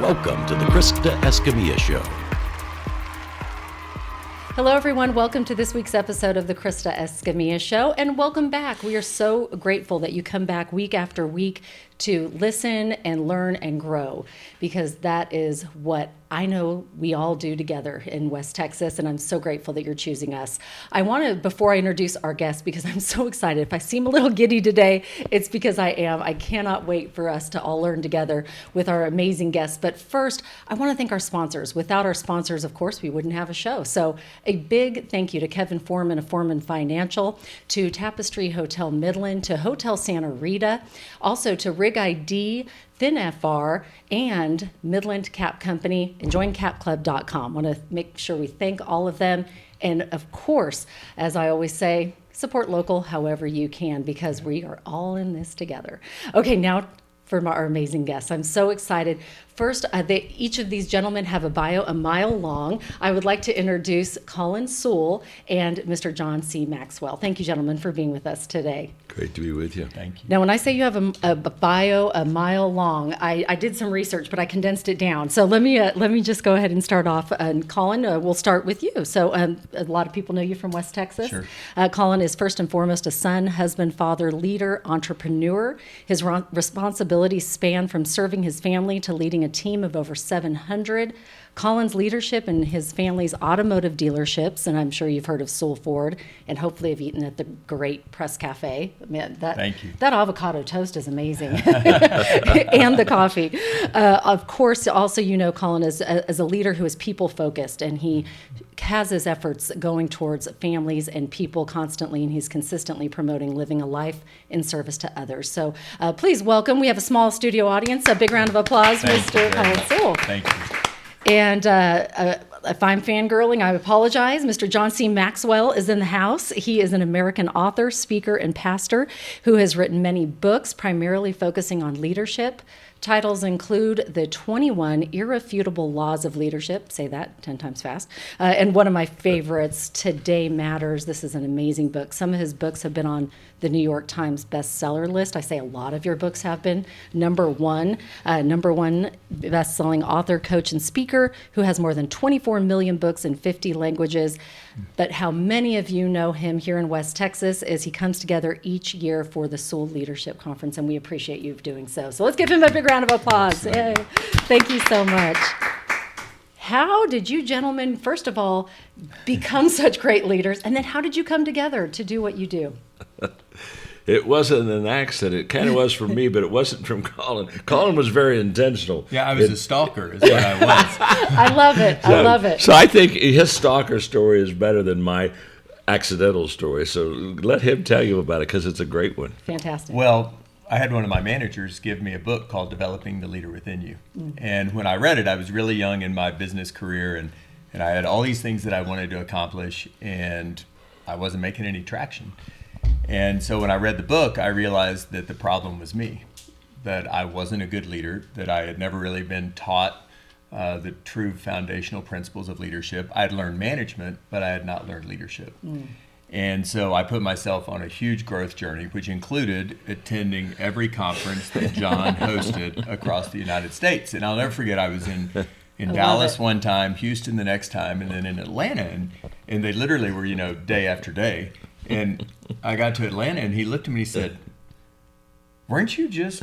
Welcome to the Krista Escamilla Show. Hello, everyone. Welcome to this week's episode of the Krista Escamilla Show, and welcome back. We are so grateful that you come back week after week to listen and learn and grow, because that is what I know we all do together in West Texas, and I'm so grateful that you're choosing us. I want to, before I introduce our guest, because I'm so excited. If I seem a little giddy today, it's because I am. I cannot wait for us to all learn together with our amazing guests. But first, I want to thank our sponsors. Without our sponsors, of course, we wouldn't have a show. So a big thank you to Kevin Foreman of Foreman Financial, to Tapestry Hotel Midland, to Hotel Santa Rita, also to Rig ID, ThinFR, and Midland Cap Company, and joincapclub.com. I want to make sure we thank all of them. And of course, as I always say, support local however you can, because we are all in this together. Okay, now for our amazing guests. I'm so excited. First, each of these gentlemen have a bio a mile long. I would like to introduce Colin, Sewell and Mr. John C. Maxwell. Thank you, gentlemen, for being with us today. Great to be with you. Thank you. Now, when I say you have a bio a mile long, I did some research, but I condensed it down. So let me just go ahead and start off. And Colin, we'll start with you. So a lot of people know you from West Texas. Sure. Colin is first and foremost a son, husband, father, leader, entrepreneur. His responsibilities span from serving his family to leading a team of over 700. Colin's leadership in his family's automotive dealerships, and I'm sure you've heard of Sewell Ford, and hopefully have eaten at the great Press Cafe. Man, Thank you. That avocado toast is amazing. And the coffee. Of course, also Colin as a leader who is people-focused, and he has his efforts going towards families and people constantly, and he's consistently promoting living a life in service to others. So please welcome. We have a small studio audience. A big round of applause, Mr. Colin Sewell. Thank you. And if I'm fangirling, I apologize. Mr. John C. Maxwell is in the house. He is an American author, speaker, and pastor who has written many books, primarily focusing on leadership. Titles include The 21 Irrefutable Laws of Leadership, say that 10 times fast, and one of my favorites, Today Matters. This is an amazing book. Some of his books have been on the New York Times bestseller list. I say a lot of your books have been. Number one best-selling author, coach, and speaker who has more than 24 million books in 50 languages. But how many of you know him here in West Texas is he comes together each year for the Sewell Leadership Conference, and we appreciate you doing so. So let's give him a big round of applause. Yay. Thank you so much. How did you gentlemen, first of all, become such great leaders, and then how did you come together to do what you do? It wasn't an accident. It kind of was for me, but it wasn't from Colin. Colin was very intentional. Yeah, I was a stalker is what I was. I love it. I love it. So I think his stalker story is better than my accidental story. So let him tell you about it, because it's a great one. Fantastic. Well, I had one of my managers give me a book called Developing the Leader Within You. And when I read it, I was really young in my business career, and I had all these things that I wanted to accomplish, and I wasn't making any traction. And so when I read the book, I realized that the problem was me, that I wasn't a good leader, that I had never really been taught the true foundational principles of leadership. I had learned management, but I had not learned leadership. And so I put myself on a huge growth journey, which included attending every conference that John hosted across the United States. And I'll never forget, I was in Dallas one time, Houston the next time, and then in Atlanta. And they literally were, day after day. And I got to Atlanta, and he looked at me and he said, "Weren't you just,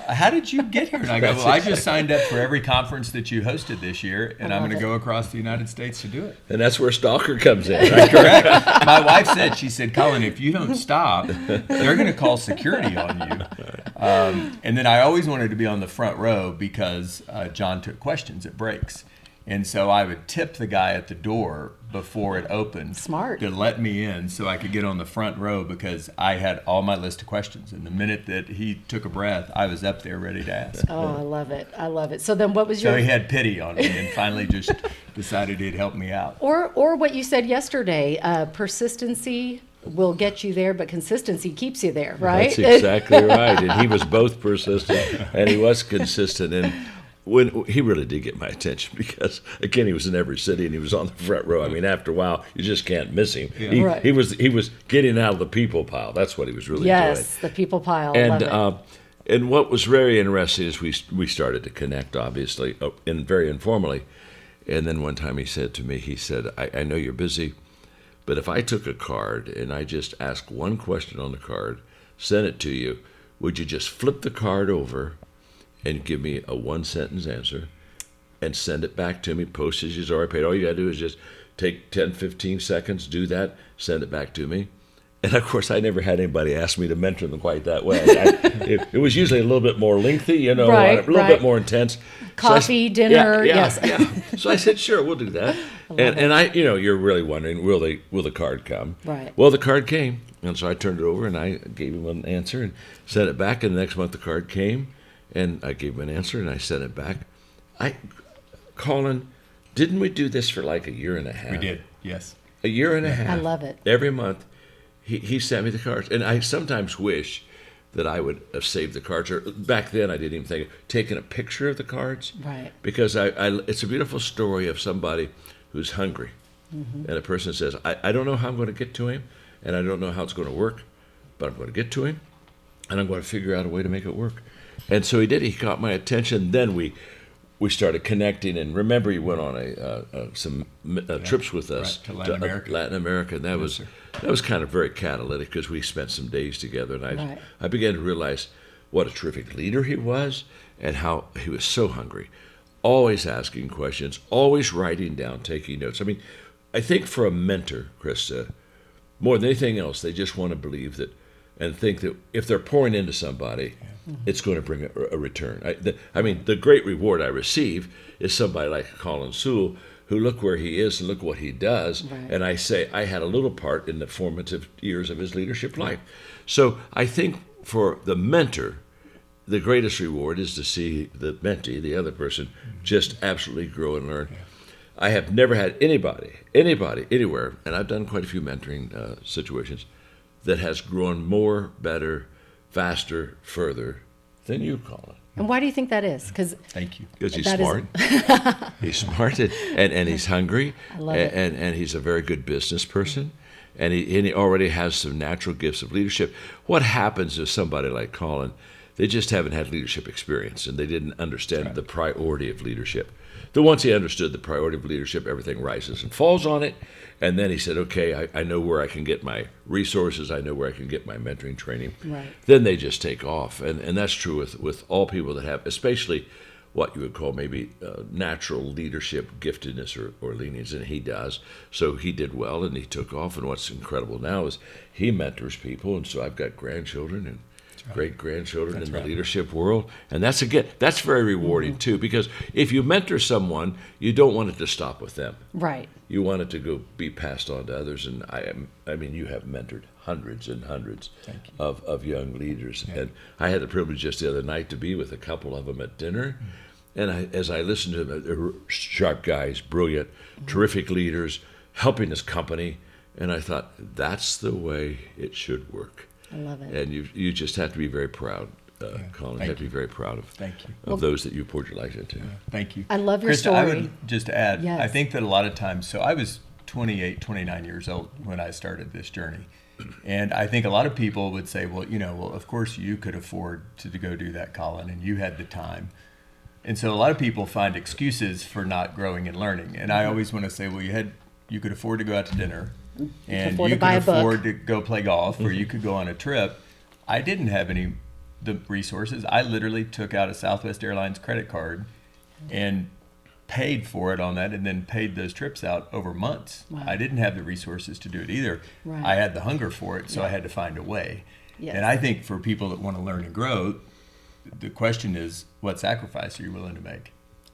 how did you get here?" And I go, "Well, I just signed up for every conference that you hosted this year, and I'm going to go across the United States to do it." And that's where stalker comes in, right? Correct. My wife said, "Colin, if you don't stop, they're going to call security on you." And then I always wanted to be on the front row because John took questions at breaks. And so I would tip the guy at the door before it opened. Smart. To let me in so I could get on the front row, because I had all my list of questions. And the minute that he took a breath, I was up there ready to ask. Oh, I love it. I love it. So then what was your... So he had pity on me and finally just decided he'd help me out. Or what you said yesterday, persistency will get you there, but consistency keeps you there, right? That's exactly right. And he was both persistent and he was consistent. And when he really did get my attention, because again, he was in every city and he was on the front row. I mean, after a while, you just can't miss him. Yeah. He was getting out of the people pile. That's what he was really doing. Yes, the people pile. And Love it. And what was very interesting is we started to connect, obviously, and very informally. And then one time he said to me, he said, I know you're busy, but if I took a card and I just asked one question on the card, sent it to you, would you just flip the card over and give me a one-sentence answer and send it back to me? Postage is already paid. All you got to do is just take 10, 15 seconds, do that, send it back to me. And of course, I never had anybody ask me to mentor them quite that way. It was usually a little bit more lengthy, Right, a little right. bit more intense. Coffee, dinner, yes. Yeah. So I said, sure, we'll do that. And you're really wondering, will the card come? Right. Well, the card came, and so I turned it over and I gave him an answer and sent it back. And the next month the card came, and I gave him an answer and I sent it back. Colin, didn't we do this for like a year and a half? We did, yes. A year and a half. I love it. Every month, he sent me the cards, and I sometimes wish that I would have saved the cards. Or back then, I didn't even think of taking a picture of the cards, Right. Because it's a beautiful story of somebody who's hungry, and a person says, I don't know how I'm going to get to him, and I don't know how it's going to work, but I'm going to get to him, and I'm going to figure out a way to make it work. And so he did. He caught my attention. Then we started connecting, and remember, he went on some trips with us to Latin America. Latin America, and that was kind of very catalytic because we spent some days together, and Right. I began to realize what a terrific leader he was, and how he was so hungry, always asking questions, always writing down, taking notes. I mean, I think for a mentor, Krista, more than anything else, they just want to believe that and think that if they're pouring into somebody, it's going to bring a return. The great reward I receive is somebody like Colin Sewell, who look where he is and look what he does. Right. And I say I had a little part in the formative years of his leadership life. So I think for the mentor, the greatest reward is to see the mentee, the other person, just absolutely grow and learn. I have never had anybody, anywhere, and I've done quite a few mentoring situations, that has grown more, better, faster, further than you, Colin. And why do you think that is? Thank you. Because he's That is- smart. He's smart and he's hungry. I love it. And he's a very good business person. And he already has some natural gifts of leadership. What happens is somebody like Colin, they just haven't had leadership experience, and they didn't understand the priority of leadership. Then once he understood the priority of leadership, everything rises and falls on it. And then he said, okay, I know where I can get my resources. I know where I can get my mentoring training. Right. Then they just take off. And that's true with all people that have, especially what you would call maybe natural leadership giftedness or leanings, and he does. So he did well, and he took off. And what's incredible now is he mentors people. And so I've got grandchildren and great-grandchildren in the leadership world. And that's very rewarding, too, because if you mentor someone, you don't want it to stop with them. Right. You want it to go be passed on to others. And I mean, you have mentored hundreds and hundreds of young leaders. Yeah. And I had the privilege just the other night to be with a couple of them at dinner. And as I listened to them, they're sharp guys, brilliant, terrific leaders, helping this company. And I thought, that's the way it should work. I love it. And you just have to be very proud, Colin. You have to be very proud of those that you poured your life into. Thank you. I love your Krista, story. I would just add, Yes. I think that a lot of times, so I was 28, 29 years old when I started this journey. And I think a lot of people would say, well, of course you could afford to go do that, Colin, and you had the time. And so a lot of people find excuses for not growing and learning. And I always want to say, well, you could afford to go out to dinner, and afford you to buy could a book. afford to go play golf, or you could go on a trip. I didn't have the resources. I literally took out a Southwest Airlines credit card and paid for it on that, and then paid those trips out over months. Wow. I didn't have the resources to do it either. Right. I had the hunger for it, so I had to find a way. Yes. And I think for people that want to learn and grow, the question is, what sacrifice are you willing to make?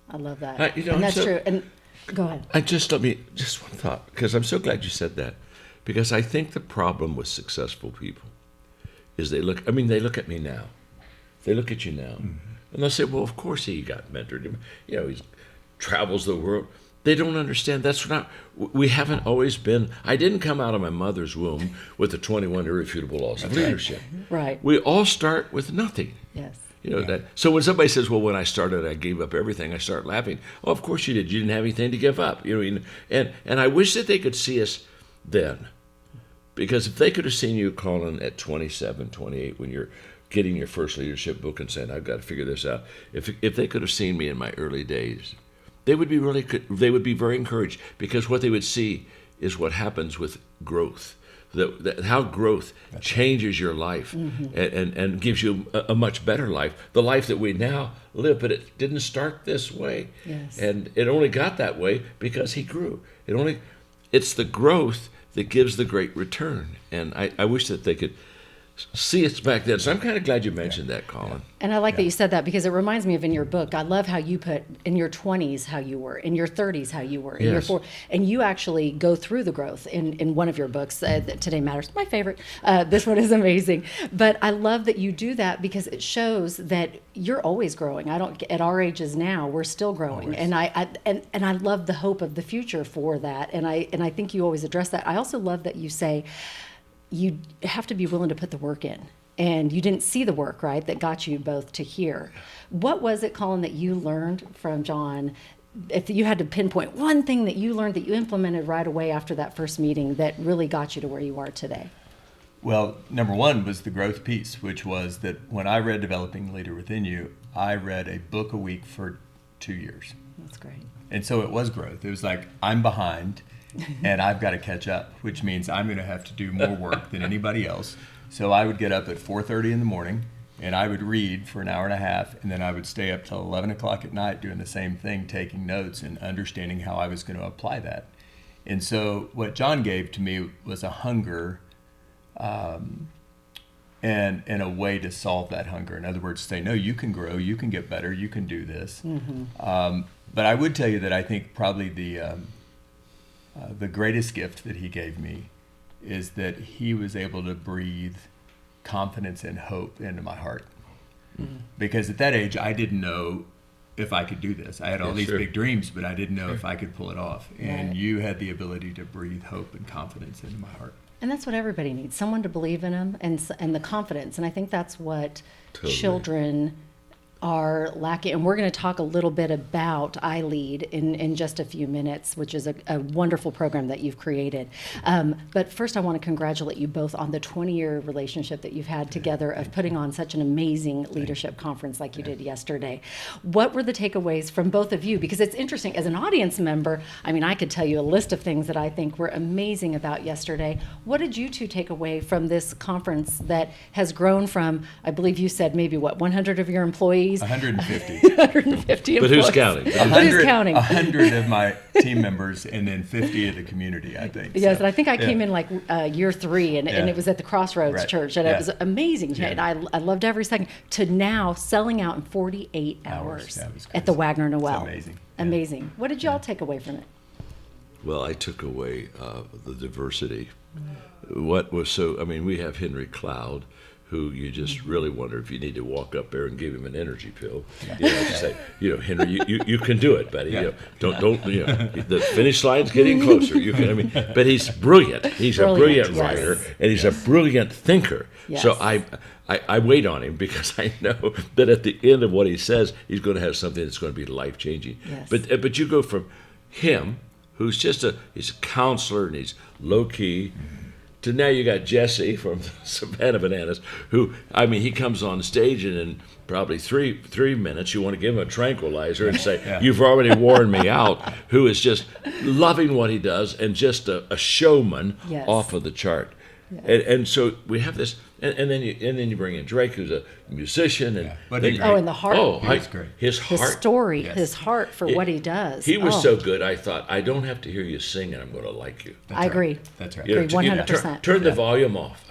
I love that. I'm that's so- true. And go ahead. Just one thought, because I'm so glad you said that, because I think the problem with successful people is they look at me now. They look at you now, and they'll say, well, of course he got mentored. He travels the world. They don't understand. We haven't always been, I didn't come out of my mother's womb with the 21 irrefutable laws of leadership. Right. We all start with nothing. Yes. That. So when somebody says, "Well, when I started, I gave up everything," I start laughing. Oh, of course you did. You didn't have anything to give up. And I wish that they could see us then, because if they could have seen you, Colin, at 27, 28, when you're getting your first leadership book and saying, I've got to figure this out. If they could have seen me in my early days, they would be very encouraged, because what they would see is what happens with growth. How growth changes your life and gives you a much better life, the life that we now live. But it didn't start this way, Yes. and it only got that way because he grew. It's the growth that gives the great return, and I wish that they could see us back then. So I'm kind of glad you mentioned that, Colin. And I like that you said that, because it reminds me of in your book, I love how you put in your 20s how you were, in your 30s how you were, in your Yes. 40s, and you actually go through the growth in one of your books, Today Matters, my favorite. This one is amazing. But I love that you do that, because it shows that you're always growing. At our ages now, we're still growing. Always. And I love the hope of the future for that. And I think you always address that. I also love that you say you have to be willing to put the work in. And you didn't see the work, right, that got you both to here. What was it, Colin, that you learned from John? If you had to pinpoint one thing that you learned that you implemented right away after that first meeting that really got you to where you are today? Well, number one was the growth piece, which was that when I read Developing the Leader Within You, I read a book a week for 2 years. That's great. And so it was growth. It was like, I'm behind and I've got to catch up, which means I'm going to have to do more work than anybody else. So I would get up at 4:30 in the morning and I would read for an hour and a half, and then I would stay up till 11 o'clock at night doing the same thing, taking notes and understanding how I was going to apply that. And so what John gave to me was a hunger and a way to solve that hunger. In other words, say, no, you can grow, you can get better, you can do this. But I would tell you that I think probably the greatest gift that he gave me is that he was able to breathe confidence and hope into my heart. Because at that age, I didn't know if I could do this. I had all these big dreams, but I didn't know if I could pull it off. And Right. you had the ability to breathe hope and confidence into my heart. And that's what everybody needs, someone to believe in them, and the confidence. And I think that's what Totally. children are lacking. And we're going to talk a little bit about iLead in just a few minutes, which is a wonderful program that you've created. But first, I want to congratulate you both on the 20-year relationship that you've had together of putting on such an amazing leadership conference like you did yesterday. What were the takeaways from both of you? Because it's interesting, as an audience member, I mean, I could tell you a list of things that I think were amazing about yesterday. What did you two take away from this conference that has grown from, I believe you said maybe, 100 of your employees? 150. 150 But who's employees. counting? But who's counting? 100 of my team members, and then 50 of the community, I think. Yes, So, and I think I came yeah. in like year 3, and Yeah. it was at the Crossroads Right. Church, and Yeah. it was amazing. Yeah. And I loved every second. To now selling out in 48 hours That was at the crazy. Wagner Noel. amazing. Yeah. Amazing. What did y'all take away from it? Well, I took away the diversity. What was so, I mean, we have Henry Cloud, who you just really wonder if you need to walk up there and give him an energy pill. You know, to say, Henry, you can do it, buddy. Yeah. Don't, the finish line's getting closer. You can, but he's brilliant. He's a brilliant Yes. writer, and he's a brilliant thinker. Yes. So I wait on him because I know that at the end of what he says, he's going to have something that's going to be life-changing. Yes. But you go from him, who's he's a counselor and he's low-key, to now you got Jesse from Savannah Bananas, who, he comes on stage and in probably three minutes you want to give him a tranquilizer and say, you've already worn me out, who is just loving what he does and just a showman Yes. off of the chart. And so we have this, and then you bring in Drake, who's a musician, and But then- he- Oh, and the heart. Oh, He was great. his His heart. story, Yes. his heart for what he does. He was Oh, so good. I thought, I don't have to hear you sing, and I'm going to like you. That's I right. agree. That's right. You know, Agree, to- 100%. Turn the volume off.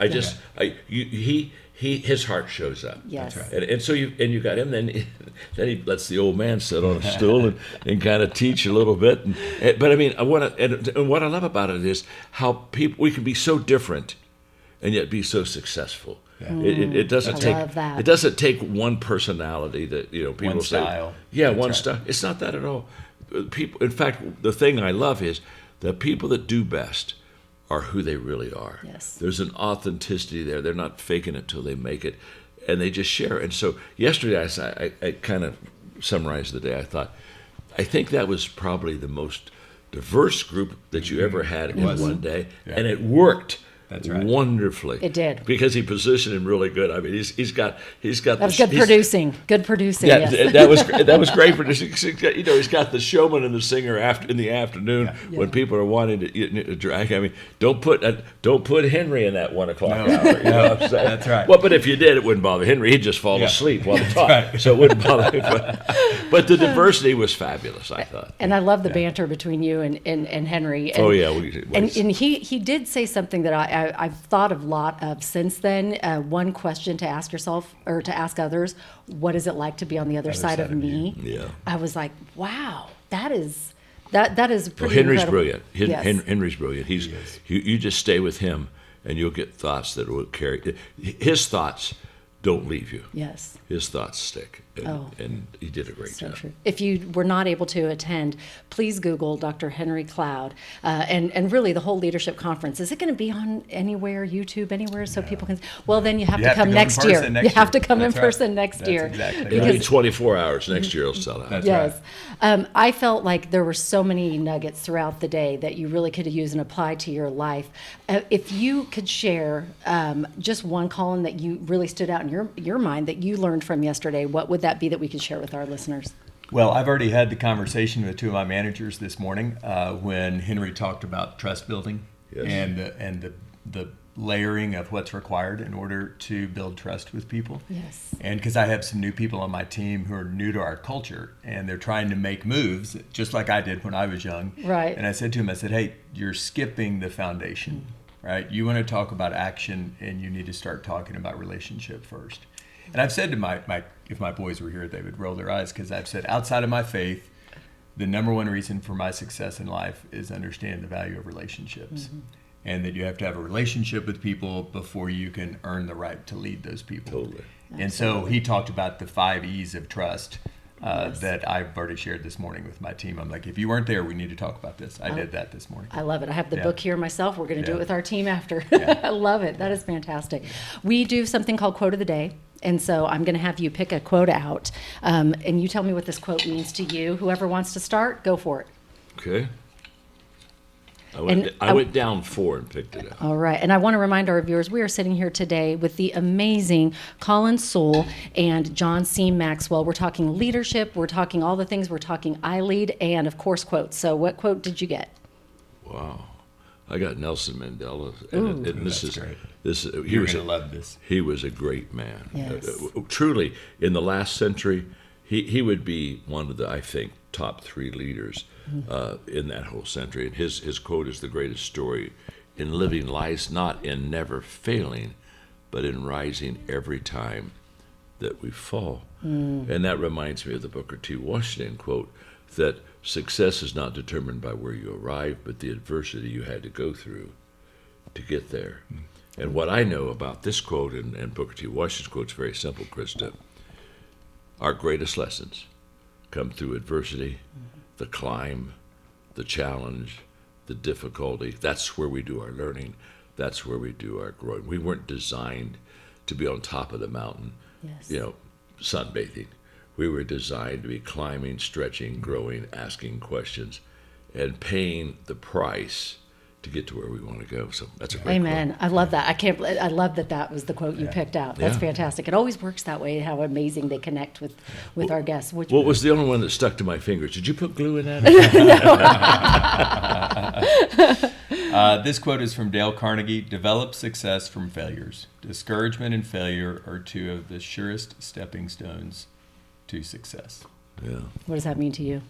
His heart shows up. Yes. That's right. And so you got him. Then he lets the old man sit on a stool and kind of teach a little bit. But what I love about it is how we can be so different and yet be so successful. Yeah. It doesn't I take love that. it doesn't take one personality that people One say. style. Yeah, That's one right. style. It's not that at all. People. In fact, the thing I love is the people that do best are who they really are. Yes. There's an authenticity there. They're not faking it till they make it, and they just share. And so yesterday, I kind of summarized the day. I think that was probably the most diverse group that you ever had in was. one day, Yeah. and it worked That's right. wonderfully. It did. Because he positioned him really good. I mean, he's got That was good producing. Good producing. Yeah, Yes. that was great producing. You know, he's got the showman and the singer in the afternoon when people are wanting to drag. I mean, don't put Henry in that 1 o'clock hour. You know what I'm saying? That's right. Well, but if you did, it wouldn't bother Henry. He'd just fall asleep while he talked, right. so it wouldn't bother him. But the diversity was fabulous, I thought. And I love the banter between you and Henry. And, Oh yeah, and he did say something that I've thought a lot of since then. One question to ask yourself or to ask others: what is it like to be on the other side of me? Yeah. I was like, wow, that is pretty. Well, Henry's incredible. brilliant. Yes. Henry's brilliant. You just stay with him, and you'll get thoughts that will carry. His thoughts don't leave you. Yes. His thoughts stick, and he did a great job. True. If you were not able to attend, please Google Dr. Henry Cloud, and really the whole leadership conference. Is it going to be on anywhere, YouTube, anywhere, so people can? Well, then you have to come next year. You have to come in person next year. Exactly. It'll be 24 hours next year. It'll sell out. That's Yes. right. I felt like there were so many nuggets throughout the day that you really could use and apply to your life. If you could share just one, Colin, that you really stood out in your mind that you learned from yesterday, what would that be that we could share with our listeners? Well, I've already had the conversation with two of my managers this morning when Henry talked about trust building and the layering of what's required in order to build trust with people. Yes. And because I have some new people on my team who are new to our culture and they're trying to make moves just like I did when I was young. Right. And I said to him, hey, you're skipping the foundation, right? You want to talk about action and you need to start talking about relationship first. And I've said to if my boys were here, they would roll their eyes because I've said outside of my faith, the number one reason for my success in life is understand the value of relationships. And that you have to have a relationship with people before you can earn the right to lead those people. Totally. And so he talked about the 5 E's of trust that I've already shared this morning with my team. I'm like, if you weren't there, we need to talk about this. I did that this morning. I love it. I have the book here myself. We're going to do it with our team after. Yeah. I love it. That is fantastic. We do something called Quote of the Day. And so I'm going to have you pick a quote out. And you tell me what this quote means to you. Whoever wants to start, go for it. Okay. I went down 4 and picked it up. All right. And I want to remind our viewers, we are sitting here today with the amazing Colin Sewell and John C. Maxwell. We're talking leadership. We're talking all the things. We're talking iLead and, of course, quotes. So what quote did you get? Wow. I got Nelson Mandela. And That's great. He You're was going to love this. He was a great man. Yes. Truly, in the last century, he would be one of the, I think, top 3 leaders in that whole century. And his quote is the greatest story in living lies not in never failing, but in rising every time that we fall. And that reminds me of the Booker T. Washington quote that success is not determined by where you arrive, but the adversity you had to go through to get there. And what I know about this quote and Booker T. Washington's quote is very simple, Krista. Our greatest lessons come through adversity, the climb, the challenge, the difficulty. That's where we do our learning. That's where we do our growing. We weren't designed to be on top of the mountain, sunbathing. We were designed to be climbing, stretching, growing, asking questions, and paying the price to get to where we want to go. So that's a great Amen. quote. I love that. I love that was the quote you picked out. That's fantastic. It always works that way, how amazing they connect with our guests. What was the only one that stuck to my fingers? Did you put glue in that? This quote is from Dale Carnegie. Develop success from failures. Discouragement and failure are 2 of the surest stepping stones to success. Yeah. What does that mean to you?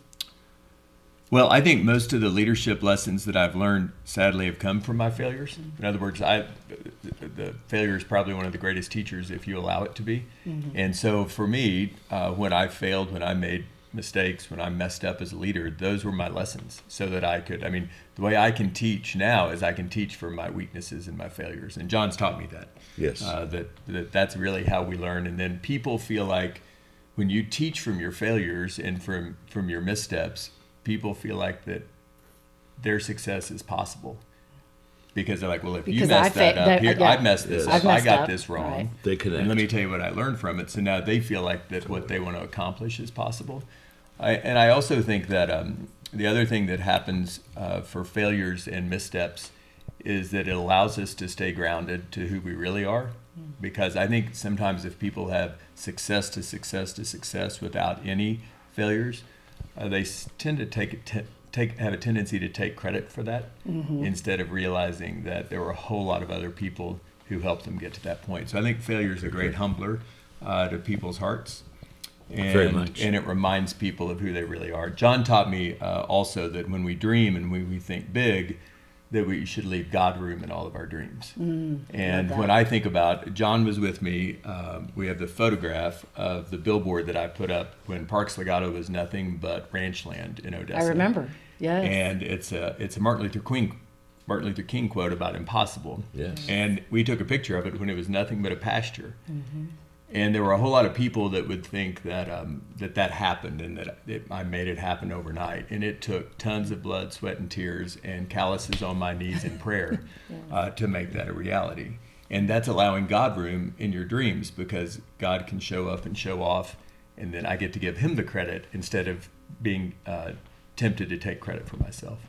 Well, I think most of the leadership lessons that I've learned, sadly, have come from my failures. In other words, the failure is probably one of the greatest teachers if you allow it to be. And so for me, when I failed, when I made mistakes, when I messed up as a leader, those were my lessons so that I could, the way I can teach now is I can teach from my weaknesses and my failures. And John's taught me that. Yes. That's really how we learn. And then people feel like when you teach from your failures and from your missteps, people feel like that their success is possible because they're like, well, if you messed that up here, I messed this up, I got this wrong. Right. They connect. And let me tell you what I learned from it. So now they feel like that what they want to accomplish is possible. I also think that the other thing that happens for failures and missteps is that it allows us to stay grounded to who we really are. Because I think sometimes if people have success to success to success without any failures, they tend to have a tendency to take credit for that instead of realizing that there were a whole lot of other people who helped them get to that point. So I think failure is a great humbler to people's hearts. And, Very much. And it reminds people of who they really are. John taught me also that when we dream and when we think big, that we should leave God room in all of our dreams. And when I think about, John was with me, we have the photograph of the billboard that I put up when Parks Legato was nothing but ranch land in Odessa. I remember, yes. And it's a Martin Luther King quote about impossible. Yes. And we took a picture of it when it was nothing but a pasture. And there were a whole lot of people that would think that that happened and that I made it happen overnight. And it took tons of blood, sweat, and tears and calluses on my knees in prayer to make that a reality. And that's allowing God room in your dreams, because God can show up and show off, and then I get to give him the credit instead of being tempted to take credit for myself.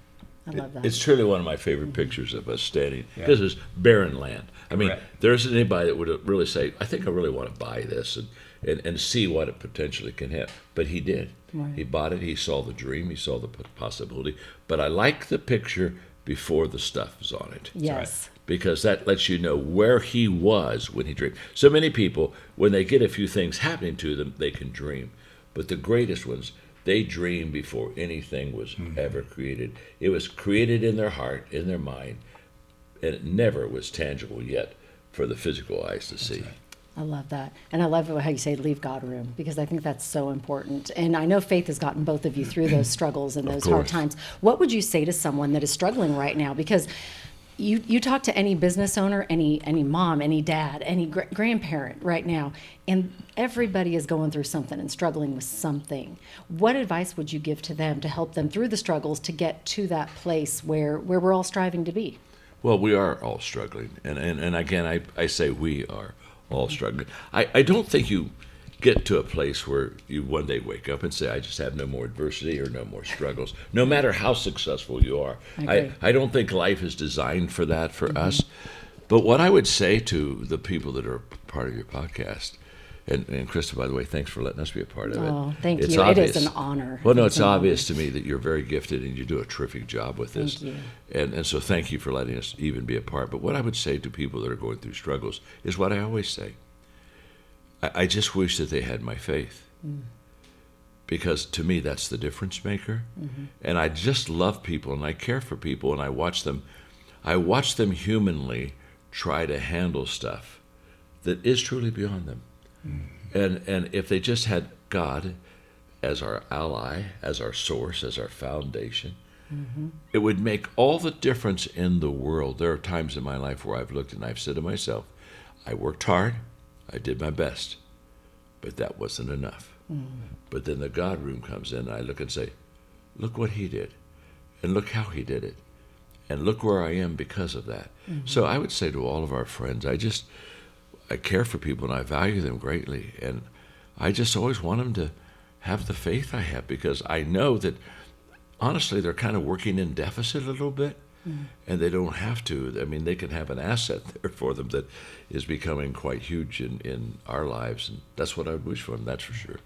I love that. It's truly one of my favorite pictures of us standing. This is barren land. I mean, Correct. there isn't anybody that would really say, I think I really want to buy this and see what it potentially can have. But he did. Right. He bought it. He saw the dream. He saw the possibility. But I like the picture before the stuff is on it. Yes. Because that lets you know where he was when he dreamed. So many people, when they get a few things happening to them, they can dream. But the greatest ones, they dream before anything was ever created. It was created in their heart, in their mind, and it never was tangible yet for the physical eyes to see. I love that. And I love how you say leave God room, because I think that's so important. And I know faith has gotten both of you through those struggles and those hard times. What would you say to someone that is struggling right now? Because you talk to any business owner, any mom, any dad, any grandparent right now, and everybody is going through something and struggling with something. What advice would you give to them to help them through the struggles to get to that place where we're all striving to be? Well, we are all struggling. And again, I say we are all struggling. I don't think you get to a place where you one day wake up and say, I just have no more adversity or no more struggles, no matter how successful you are. I don't think life is designed for that for us. But what I would say to the people that are part of your podcast, and Krista, by the way, thanks for letting us be a part of it. Oh, thank It's you. obvious. It is an honor. Well, no, it's obvious to me that you're very gifted and you do a terrific job with this. Thank you. And so thank you for letting us even be a part. But what I would say to people that are going through struggles is what I always say. I just wish that they had my faith, because to me that's the difference maker. And I just love people and I care for people, and I watch them humanly try to handle stuff that is truly beyond them. And if they just had God as our ally, as our source, as our foundation, it would make all the difference in the world. There are times in my life where I've looked and I've said to myself, I worked hard, I did my best, but that wasn't enough. But then the God room comes in, and I look and say, look what he did, and look how he did it, and look where I am because of that. So I would say to all of our friends, I care for people and I value them greatly, and I just always want them to have the faith I have, because I know that honestly they're kind of working in deficit a little bit. And they don't have to. I mean, they can have an asset there for them that is becoming quite huge in our lives. And that's what I would wish for them, that's for sure.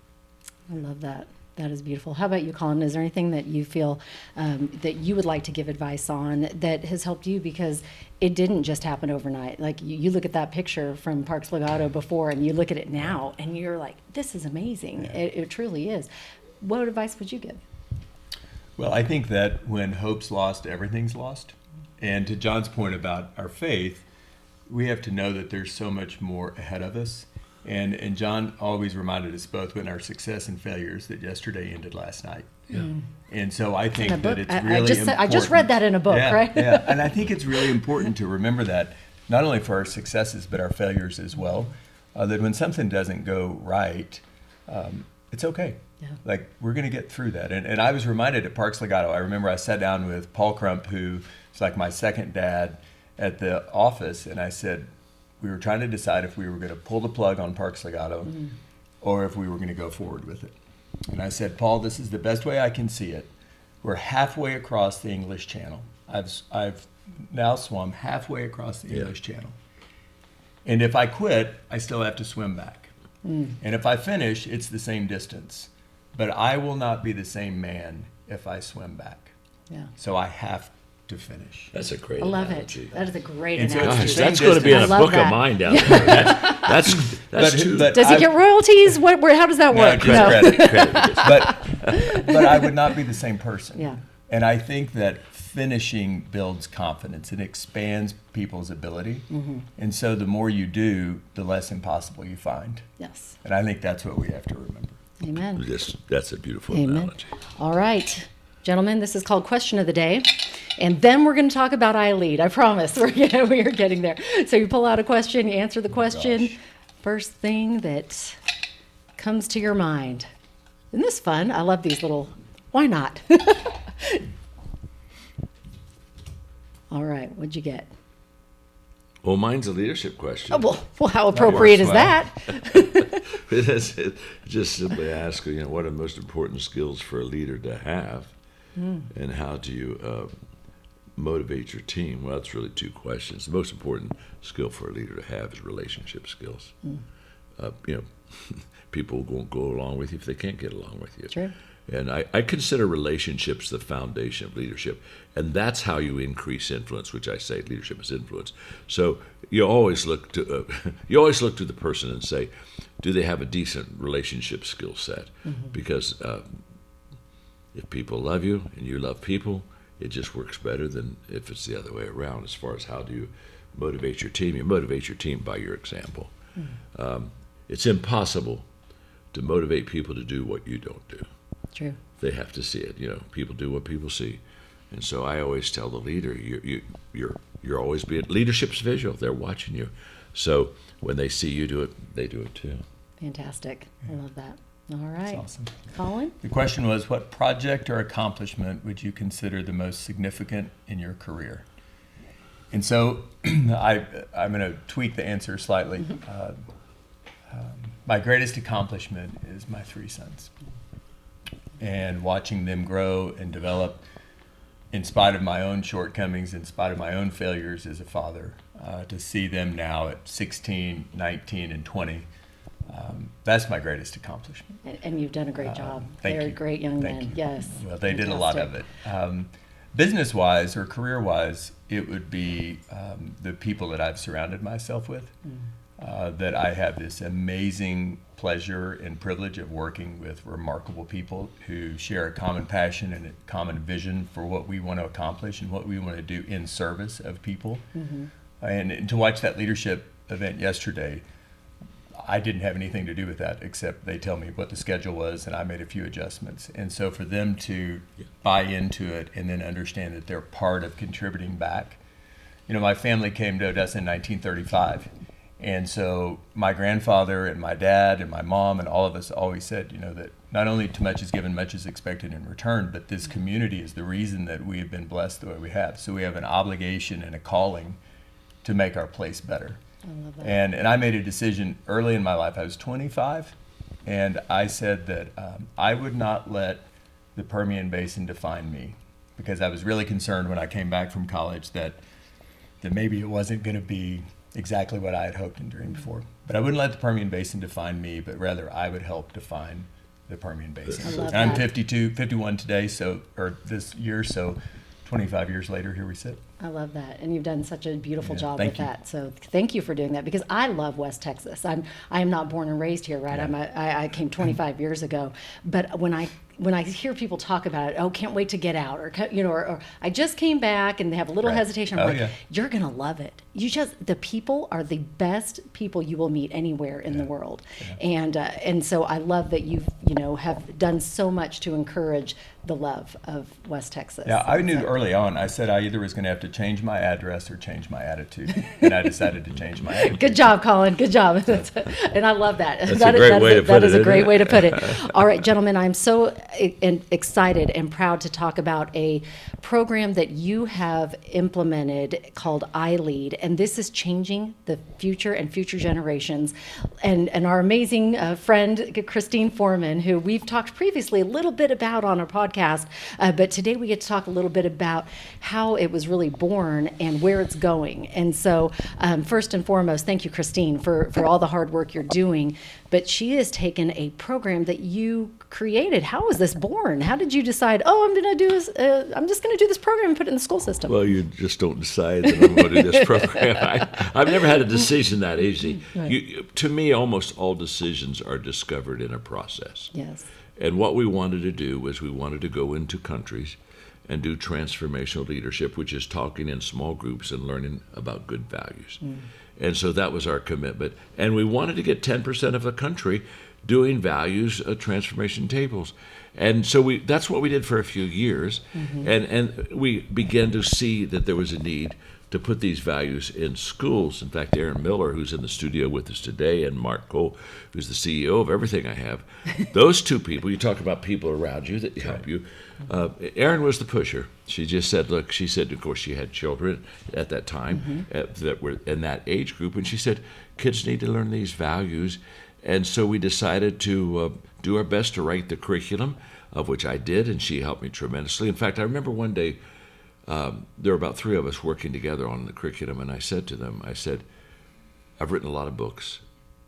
I love that. That is beautiful. How about you, Colin? Is there anything that you feel that you would like to give advice on that has helped you? Because it didn't just happen overnight. Like you look at that picture from Parks Legato before, and you look at it now, and you're like, this is amazing. It truly is. What advice would you give? Well, I think that when hope's lost, everything's lost. And to John's point about our faith, we have to know that there's so much more ahead of us. And John always reminded us both in our success and failures that yesterday ended last night. And so I think that it's really important. I just read that in a book, right? And I think it's really important to remember that, not only for our successes, but our failures as well, that when something doesn't go right, it's okay. Yeah. Like, we're going to get through that. And I was reminded at Parks Legato, I remember I sat down with Paul Crump, who is like my second dad, at the office, and I said, we were trying to decide if we were going to pull the plug on Parks Legato or if we were going to go forward with it. And I said, Paul, this is the best way I can see it. We're halfway across the English Channel. I've now swum halfway across the English Channel. And if I quit, I still have to swim back. And if I finish, it's the same distance. But I will not be the same man if I swim back. Yeah. So I have to finish. That's a great I love analogy. it. That is a great And so analogy. Gosh, that's going to be in I a love book that. of mine down there. That's too. Does he get royalties? How does that work? Just credit. But I would not be the same person. Yeah. And I think that finishing builds confidence. It expands people's ability. And so the more you do, the less impossible you find. Yes. And I think that's what we have to remember. Amen. That's a beautiful Amen. analogy. All right, gentlemen, this is called Question of the Day. And then we're going to talk about iLead. I promise. We are getting there. So you pull out a question, you answer the question. First thing that comes to your mind. Isn't this fun? I love these little, why not? All right, what'd you get? Well, mine's a leadership question. Oh, well how appropriate is well. that? It just simply ask, what are the most important skills for a leader to have, and how do you motivate your team? Well, that's really two questions. The most important skill for a leader to have is relationship skills. People won't go along with you if they can't get along with you. True. And I consider relationships the foundation of leadership, and that's how you increase influence, which I say leadership is influence. So you always look to the person and say, do they have a decent relationship skill set? Because if people love you and you love people, it just works better than if it's the other way around. As far as how do you motivate your team, you motivate your team by your example. It's impossible to motivate people to do what you don't do. True. They have to see it. People do what people see, and so I always tell the leader, you're always being leadership's visual. They're watching you, so when they see you do it, they do it too. Fantastic. I love that. All right. That's awesome. Colin? The question was, what project or accomplishment would you consider the most significant in your career? And so I'm going to tweak the answer slightly. My greatest accomplishment is my 3 sons. And watching them grow and develop in spite of my own shortcomings, in spite of my own failures as a father, to see them now at 16, 19, and 20, that's my greatest accomplishment. And you've done a great job. Thank They're you. great young Thank men. you. Yes. Well, they did a lot of Fantastic. it. Business-wise or career-wise, it would be the people that I've surrounded myself with, that I have this amazing pleasure and privilege of working with remarkable people who share a common passion and a common vision for what we want to accomplish and what we want to do in service of people. And to watch that leadership event yesterday, I didn't have anything to do with that except they tell me what the schedule was and I made a few adjustments. And so for them to buy into it and then understand that they're part of contributing back. My family came to Odessa in 1935. And so my grandfather and my dad and my mom and all of us always said, that not only too much is given, much is expected in return, but this community is the reason that we have been blessed the way we have. So we have an obligation and a calling to make our place better. I love that. And I made a decision early in my life. I was 25, and I said that I would not let the Permian Basin define me, because I was really concerned when I came back from college that maybe it wasn't going to be exactly what I had hoped and dreamed for. But I wouldn't let the Permian Basin define me, but rather I would help define the Permian Basin. I love And I'm that. 51 today, or this year, so 25 years later, here we sit. I love that, and you've done such a beautiful Yeah, job thank with you. that. So thank you for doing that, because I love West Texas. I am not born and raised here, right? Yeah. I came 25 years ago, but when I hear people talk about it, can't wait to get out, or I just came back, and they have a little Right. hestation. I'm Oh, like, yeah. you're gonna love it. The people are the best people you will meet anywhere in the world, and so I love that you've have done so much to encourage the love of West Texas. Yeah, I knew early on, I said I either was going to have to change my address or change my attitude. And I decided to change my attitude. Good job, Colin. Good job. And I love that. That's That a is- great way to put that is it, a great isn't way it? to put it. All right, gentlemen, I'm so excited and proud to talk about a program that you have implemented called iLead. and this is changing the future and future generations. And our amazing friend, Christine Foreman, who we've talked previously a little bit about on our podcast, but today we get to talk a little bit about how it was really born and where it's going. And so first and foremost, thank you, Christine, for all the hard work you're doing. But she has taken a program that you created. How was this born? How did you decide, I'm just going to do this program and put it in the school system? Well, you just don't decide that I'm going to do this program. I've never had a decision that easy. Right. To me, almost all decisions are discovered in a process. Yes. And what we wanted to do was we wanted to go into countries and do transformational leadership, which is talking in small groups and learning about good values. And so that was our commitment. And we wanted to get 10% of the country doing values transformation tables. And so that's what we did for a few years. And we began to see that there was a need to put these values in schools. In fact, Aaron Miller, who's in the studio with us today, and Mark Cole, who's the CEO of everything I have, those two people, you talk about people around you that help you. Aaron was the pusher. She just said, look, she said, of course, she had children at that time that were in that age group, and she said, kids need to learn these values. And so we decided to do our best to write the curriculum, of which I did, and she helped me tremendously. In fact, I remember one day, there were about 3 of us working together on the curriculum, and I said to them, I've written a lot of books,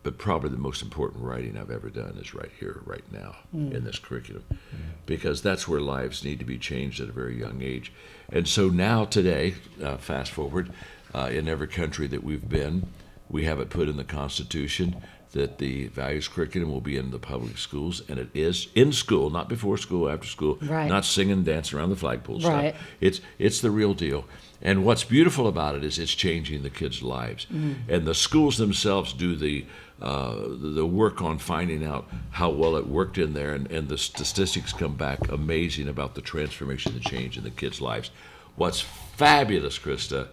but probably the most important writing I've ever done is right here, right now, in this curriculum, because that's where lives need to be changed at a very young age. And so now today, fast forward, in every country that we've been, we have it put in the Constitution that the values curriculum will be in the public schools, and it is in school, not before school, after school, not singing, dancing around the flagpole stuff. It's the real deal. And what's beautiful about it is it's changing the kids' lives. And the schools themselves do the work on finding out how well it worked in there, and the statistics come back amazing about the transformation and change in the kids' lives. What's fabulous, Krista,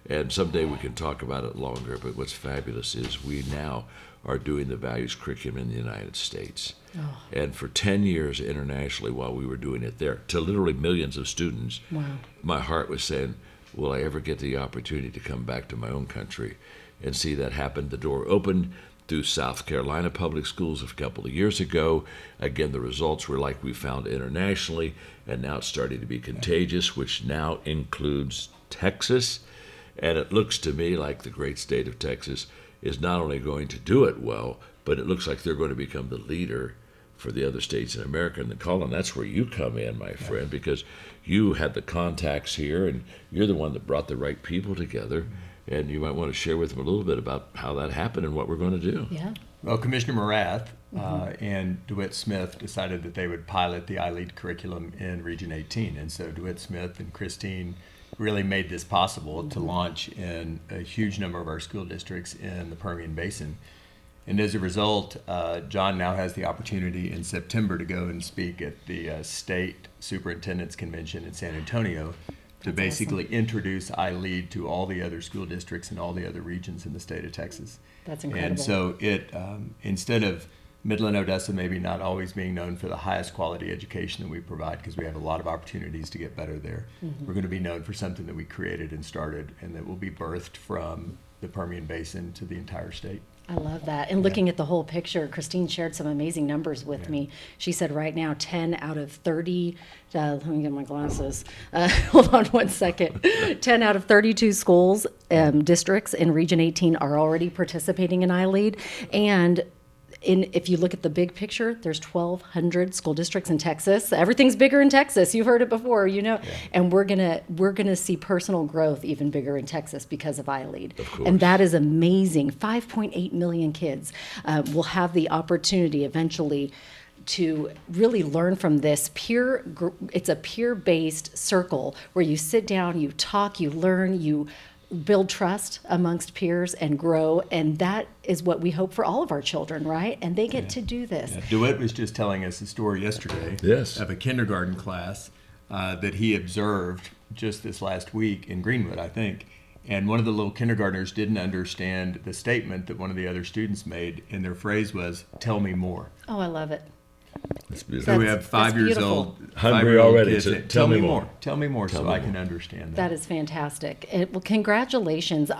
and someday we can talk about it longer, but what's fabulous is we now are doing the values curriculum in the United States. And for 10 years internationally while we were doing it there, to literally millions of students, my heart was saying, will I ever get the opportunity to come back to my own country and see that happen? The door opened through South Carolina public schools a couple of years ago. Again, the results were like we found internationally, and now it's starting to be contagious, which now includes Texas. And it looks to me like the great state of Texas is not only going to do it well, but it looks like they're going to become the leader for the other states in America. And then, Colin, that's where you come in, my friend, because you had the contacts here, and you're the one that brought the right people together. And you might want to share with them a little bit about how that happened and what we're going to do. Yeah. Well, Commissioner Morath and DeWitt Smith decided that they would pilot the iLead curriculum in Region 18. And so DeWitt Smith and Christine really made this possible to launch in a huge number of our school districts in the Permian Basin. And as a result, John now has the opportunity in September to go and speak at the State Superintendent's Convention in San Antonio to basically introduce iLead to all the other school districts and all the other regions in the state of Texas. That's incredible. And so it, instead of Midland, Odessa maybe not always being known for the highest quality education that we provide, because we have a lot of opportunities to get better there, we're going to be known for something that we created and started, and that will be birthed from the Permian Basin to the entire state. I love that. And looking at the whole picture, Christine shared some amazing numbers with me. She said right now 10 out of 30, let me get my glasses. Hold on one second. 10 out of 32 schools, districts in Region 18 are already participating in iLead. And if you look at the big picture, there's 1,200 school districts in Texas. Everything's bigger in Texas. You've heard it before, And we're gonna see personal growth even bigger in Texas because of iLead. And that is amazing. 5.8 million kids will have the opportunity eventually to really learn from this it's a peer-based circle where you sit down, you talk, you learn, you build trust amongst peers and grow, and that is what we hope for all of our children, right? And they get to do this. DeWitt was just telling us a story yesterday of a kindergarten class that he observed just this last week in Greenwood, I think. And one of the little kindergartners didn't understand the statement that one of the other students made, and their phrase was, "Tell me more." Oh, I love it. It's beautiful. So we That's- have 5 that's years beautiful. old. Hungry 5-year-old already. kids. So Tell me more. Tell me more so me I more. can understand That is fantastic. Well, congratulations.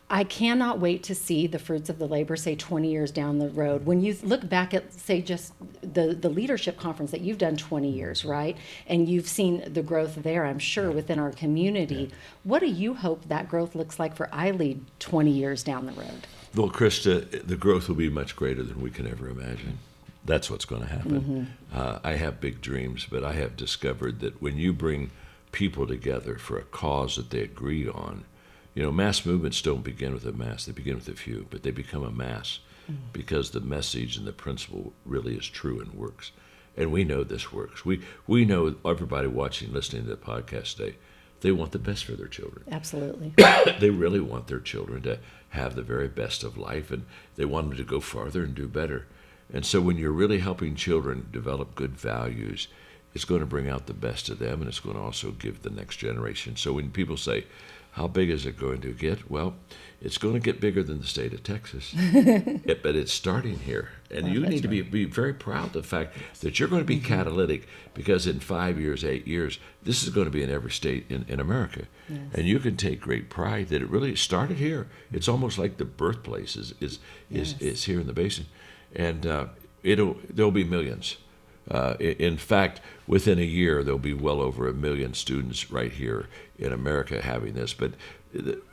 I cannot wait to see the fruits of the labor, say 20 years down the road. When you look back at, say, just the leadership conference that you've done 20 years, right? And you've seen the growth there, I'm sure, within our community. What do you hope that growth looks like for iLead 20 years down the road? Well, Krista, the growth will be much greater than we can ever imagine. That's what's going to happen. I have big dreams, but I have discovered that when you bring people together for a cause that they agree on, mass movements don't begin with a mass, they begin with a few, but they become a mass because the message and the principle really is true and works. And we know this works. We know everybody watching, listening to the podcast today, they want the best for their children. Absolutely. They really want their children to have the very best of life, and they want them to go farther and do better. And so when you're really helping children develop good values, it's going to bring out the best of them, and it's going to also give the next generation. So when people say, how big is it going to get? Well, it's going to get bigger than the state of Texas, but it's starting here. And you need to be very proud of the fact that you're going to be catalytic, because in 5 years, 8 years, this is going to be in every state in America. Yes. And you can take great pride that it really started here. It's almost like the birthplace is here in the basin. And there'll be millions. In fact, within a year, there'll be well over 1 million students right here in America having this. But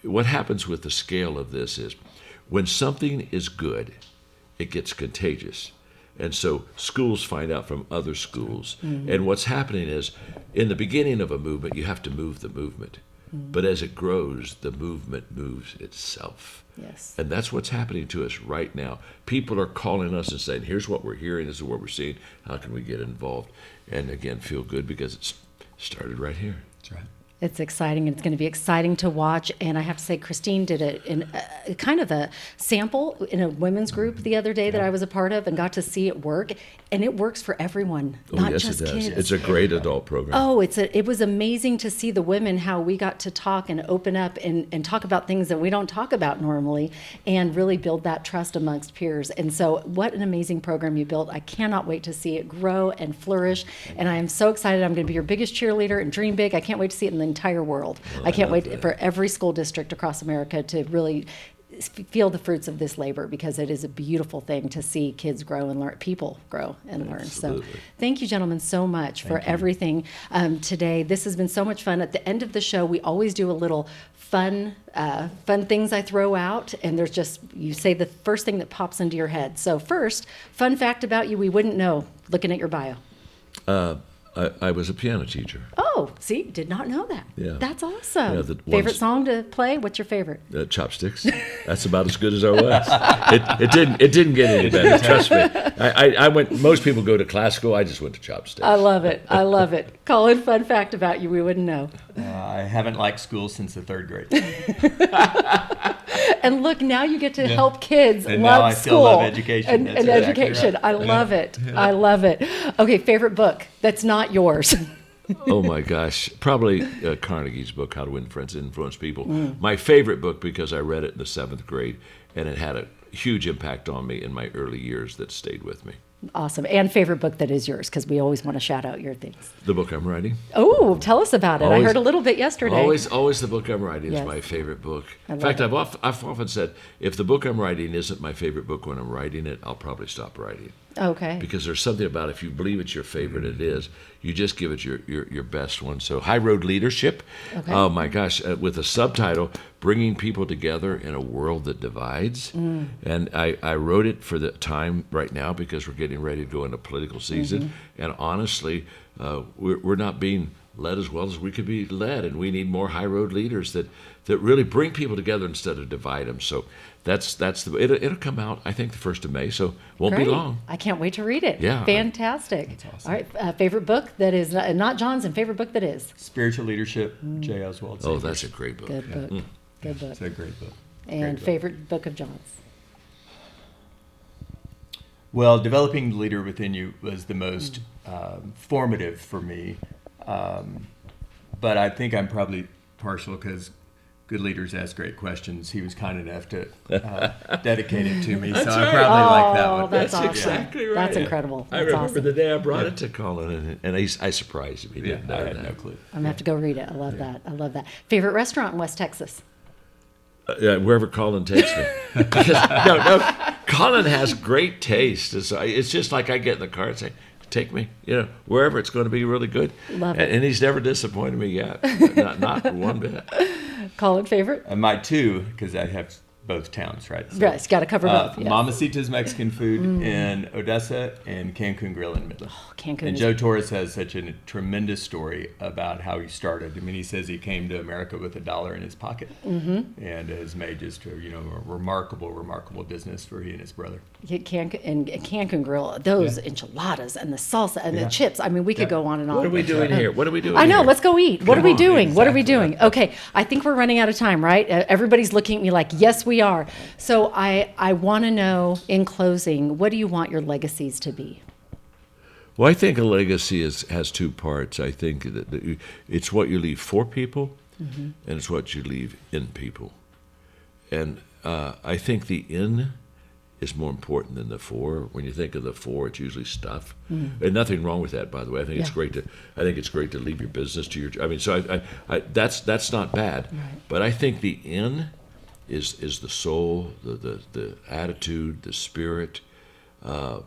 what happens with the scale of this is when something is good, it gets contagious. And so schools find out from other schools. And what's happening is, in the beginning of a movement, you have to move the movement. But as it grows, the movement moves itself. Yes. And that's what's happening to us right now. People are calling us and saying, here's what we're hearing, this is what we're seeing, how can we get involved? And again, feel good because it's started right here. That's right. It's exciting, and it's going to be exciting to watch. And I have to say, Christine did a kind of a sample in a women's group the other day that I was a part of, and got to see it work. And it works for everyone, not yes, just it does. kids. It's a great adult program. Oh, it was amazing to see the women, how we got to talk and open up and talk about things that we don't talk about normally, and really build that trust amongst peers. And so what an amazing program you built. I cannot wait to see it grow and flourish. And I am so excited. I'm going to be your biggest cheerleader and dream big. I can't wait to see it in the entire world. Well, I can't love wait that. for every school district across America to really feel the fruits of this labor, because it is a beautiful thing to see kids grow and learn, people grow and learn. So Absolutely. thank you, gentlemen, so much for everything today. This has been so much fun. At the end of the show, we always do a little fun things I throw out, and there's just, you say the first thing that pops into your head. So first, fun fact about you we wouldn't know looking at your bio. I was a piano teacher. Oh, see, did not know that. Yeah. That's awesome. Yeah, the Favorite ones- song to play? What's your favorite? Chopsticks. That's about as good as I was. It didn't get any better. Trust me. I went. Most people go to classical. I just went to chopsticks. I love it. I love it. Colin, fun fact about you we wouldn't know. I haven't liked school since the 3rd grade. And look, now you get to help kids And love now I school still love education. and That's exactly education. right. I love it. I love it. Okay, favorite book that's not yours. Oh my gosh, probably Carnegie's book, How to Win Friends and Influence People. My favorite book, because I read it in the 7th grade, and it had a huge impact on me in my early years that stayed with me. Awesome. And favorite book that is yours, because we always want to shout out your things. The book I'm writing. Oh, tell us about it. I Always- heard a little bit yesterday. Always the book I'm writing Yes. is my favorite book. I In love fact, it. I've often said, if the book I'm writing isn't my favorite book when I'm writing it, I'll probably stop writing. Okay. Because there's something about, if you believe it's your favorite, it is. You just give it your best one. So High Road Leadership. Okay. Oh my gosh, with a subtitle, Bringing People Together in a World That Divides. And I wrote it for the time right now because we're getting ready to go into political season. And honestly, we're not being led as well as we could be led, and we need more high road leaders that really bring people together instead of divide them. So it'll come out, I think, the 1st of May, so won't Great. be long. I can't wait to read it. Yeah. Fantastic. That's awesome. All right. Favorite book that is not John's, and favorite book that is? Spiritual Leadership, J. Oswald. Oh, Sanders. that's a great book. Good book. Good book. It's a great book. And Great book. favorite book of John's? Well, Developing the Leader Within You was the most formative for me. But I think I'm probably partial because good leaders ask great questions. He was kind enough to dedicate it to me, so That's I right. probably like that one. That's awesome. exactly right. That's incredible. I That's remember awesome. the day I brought it to Colin, and I surprised him. He didn't know I had that. no clue. I'm gonna have to go read it. I love that. I love that. Favorite restaurant in West Texas? Wherever Colin takes me. Because, no, Colin has great taste. It's just like I get in the car and say, take me, wherever it's going to be really good. Love it. And he's never disappointed me yet. Not for one bit. Colin, favorite? And my two, because I have both towns, right? So, Yes, got to cover both. Yes. Mamacita's Mexican food in Odessa and Cancun Grill in Midland. Cancun And is- Joe Torres has such a tremendous story about how he started. I mean, he says he came to America with $1 in his pocket and has made just a remarkable business for he and his brother. Cancun Grill, those enchiladas and the salsa and the chips. I mean, we could go on and on. What are we doing here? What are we doing I know. here? Let's go eat. What are we on, doing? What are we exactly. doing? Okay. I think we're running out of time, right? Everybody's looking at me like, yes, we are. So I want to know, in closing, what do you want your legacies to be? Well, I think a legacy has two parts. I think that it's what you leave for people, and it's what you leave in people. And I think the in is more important than the for. When you think of the for, it's usually stuff, and nothing wrong with that, by the way. I think it's great to. I think it's great to leave your business to your. I mean, so that's not bad. Right. But I think the in is the soul, the attitude, the spirit, the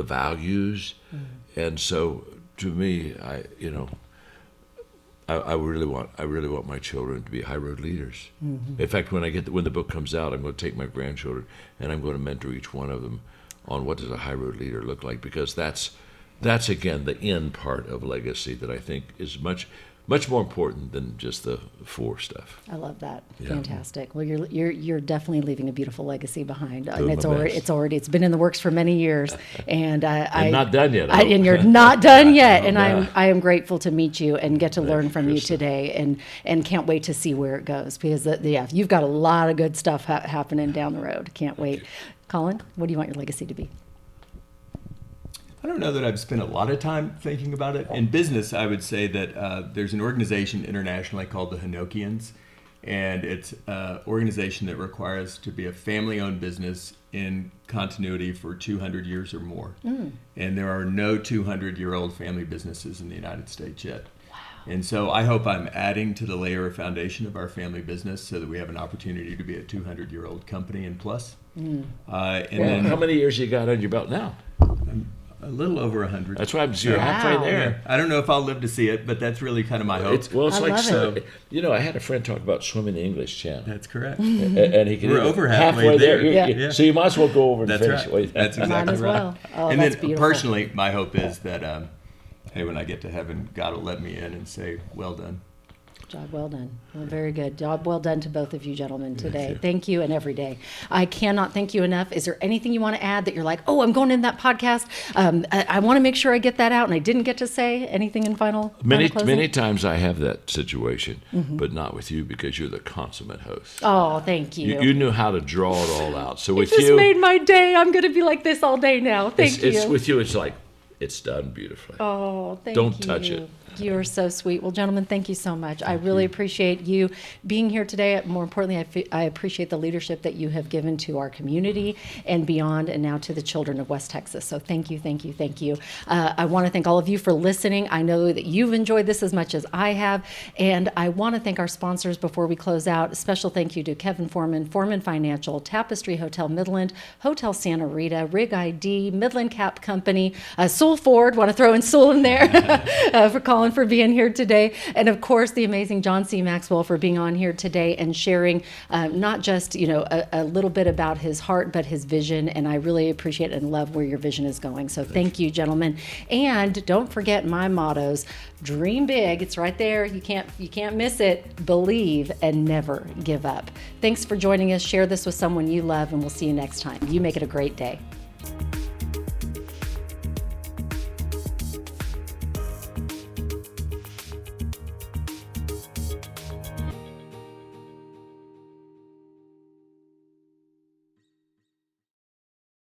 values, and so to me, I really want my children to be high road leaders. In fact, when the book comes out, I'm going to take my grandchildren and I'm going to mentor each one of them on what does a high road leader look like, because that's again the in part of legacy that I think is much more important than just the for stuff. I love that. Yeah. Fantastic. Well, you're definitely leaving a beautiful legacy behind, and Doing it's my already best. it's been in the works for many years, and I'm not done yet. I hope. and you're not done yet, and Yeah. I am grateful to meet you and get to learn from you Krista. today, and can't wait to see where it goes, because you've got a lot of good stuff happening down the road. Can't wait. Colin, what do you want your legacy to be? I don't know that I've spent a lot of time thinking about it. In business, I would say that there's an organization internationally called the Hinokians, and it's an organization that requires to be a family-owned business in continuity for 200 years or more. And there are no 200-year-old family businesses in the United States yet. And so I hope I'm adding to the layer of foundation of our family business so that we have an opportunity to be a 200-year-old company and plus. And then How many years you got on your belt now? a little over 100. That's why you're halfway Wow. there. I don't know if I'll live to see it, but that's really kind of my hope. It's I like love so. it. I had a friend talk about swimming the English Channel, That's correct. and he can We're over halfway there. Yeah. So you might as well go over and That's finish right. it. That's Might exactly as right. well. Oh, and that's then beautiful. personally, my hope is that, hey, when I get to heaven, God will let me in and say, well done. Job well done. Well, very good. Job well done to both of you gentlemen today. Thank you, and every day. I cannot thank you enough. Is there anything you want to add that you're like, oh, I'm going in that podcast? I want to make sure I get that out, and I didn't get to say anything in final closing? Many times I have that situation, but not with you because you're the consummate host. Oh, thank you. You knew how to draw it all out. So It with just you, made my day. I'm going to be like this all day now. Thank you. it's with you. It's like it's done beautifully. Oh, thank Don't you. touch it. You are so sweet. Well, gentlemen, thank you so much. I really appreciate you being here today. More importantly, I appreciate the leadership that you have given to our community and beyond, and now to the children of West Texas. So thank you, thank you, thank you. I want to thank all of you for listening. I know that you've enjoyed this as much as I have, and I want to thank our sponsors before we close out. A special thank you to Kevin Foreman, Foreman Financial, Tapestry Hotel Midland, Hotel Santa Rita, Rig ID, Midland Cap Company, Sewell Ford, want to throw in Sewell in there, for Colin for being here today, and of course the amazing John C. Maxwell for being on here today and sharing not just a little bit about his heart, but his vision. And I really appreciate and love where your vision is going. So thank you, gentlemen. And don't forget my mottos: dream big. It's right there. You can't miss it. Believe and never give up. Thanks for joining us. Share this with someone you love, and we'll see you next time. You make it a great day.